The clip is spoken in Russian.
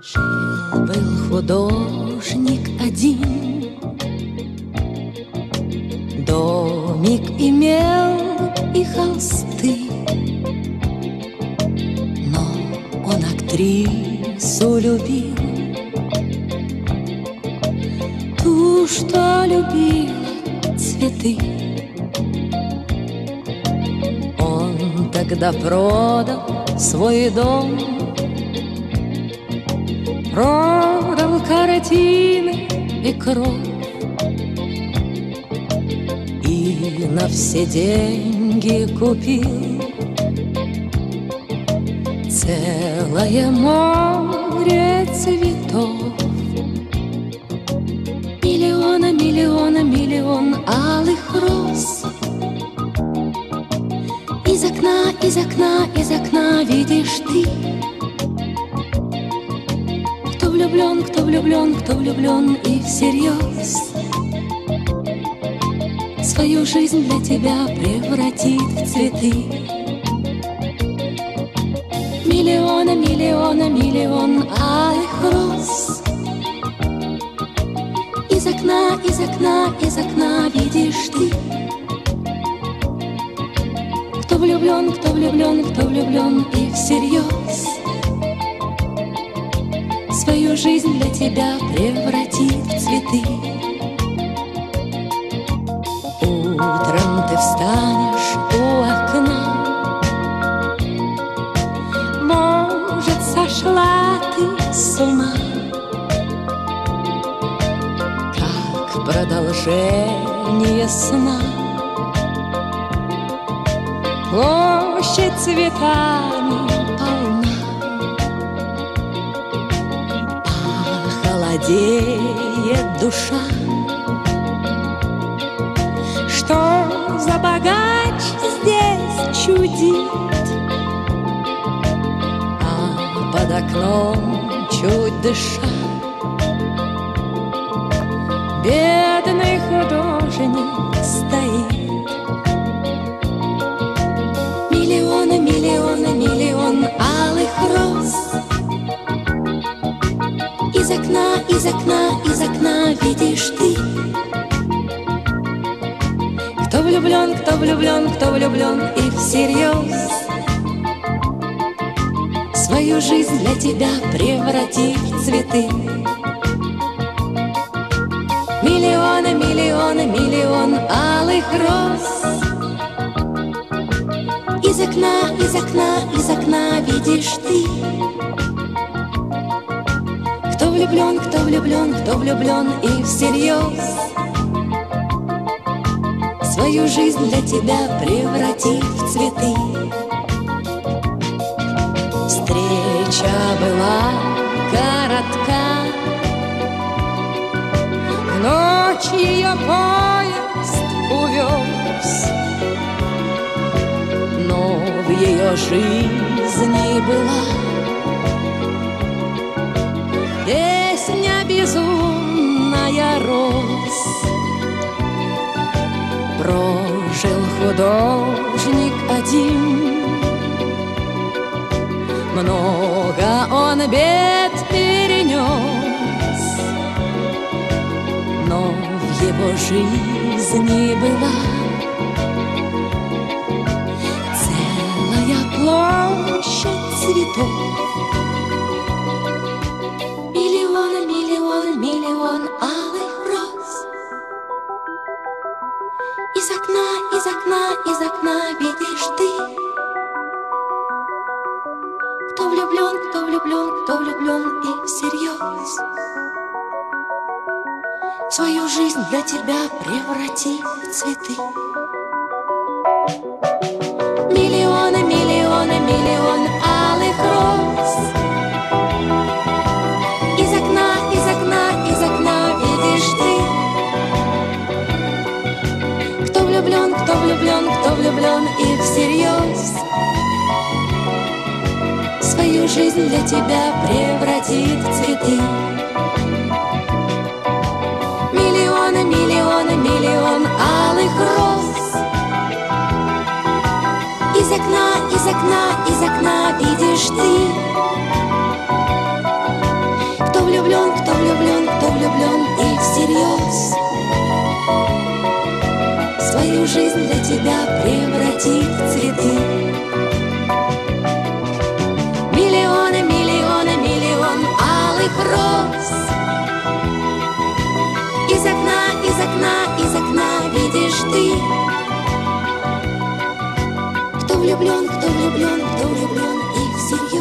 Жил-был художник один, домик имел и холсты, но он актрису любил, ту, что любила цветы. Он тогда продал свой дом, продал картины и кровь, и на все деньги купил целое море цветов. Миллиона, миллиона, миллион алых роз. Из окна, из окна, из окна видишь ты. Кто влюблен, кто влюблен, кто влюблен и всерьез свою жизнь для тебя превратит в цветы. Миллиона, миллиона, миллион алых роз. Из окна, из окна, из окна видишь ты. Кто влюблен, кто влюблен, кто влюблен и всерьез свою жизнь для тебя превратит в цветы. Утром ты встанешь у окна, может, сошла ты с ума, как продолжение сна. Площадь цветами полна, похолодеет душа. Что за богач здесь чудит, а под окном чуть дыша бедный художник стоит. Миллиона, миллиона, миллион алых роз. Из окна, из окна, из окна видишь ты. Кто влюблен, кто влюблен, кто влюблен и всерьез свою жизнь для тебя превратит в цветы. Миллиона, миллиона, миллион алых роз. Из окна, из окна, из окна видишь ты. Кто влюблен, кто влюблен, кто влюблен и всерьез свою жизнь для тебя превратит в цветы. Встреча была коротка, в ночь ее поезд увез, но в ее жизни была песня безумная роз. Прожил художник один, много он бед перенес, но в его жизни была целая площадь цветов. Миллион, миллион, миллион алых роз. Из окна, из окна, из окна видишь ты. Кто влюблен, кто влюблен, кто влюблен и всерьез свою жизнь для тебя превратит в цветы. Миллионы, миллионы, миллион алых роз. Из окна, из окна, из окна видишь ты. Кто влюблен, кто влюблен, кто влюблен и всерьез свою жизнь для тебя превратит в цветы. видишь ты. Кто влюблен, кто влюблен, кто влюблен и всерьез свою жизнь для тебя превратит в цветы. Миллионы, миллионы, миллион алых роз. Из окна, из окна, из окна видишь ты. Кто влюблен, кто влюблен, кто влюблен и всерьез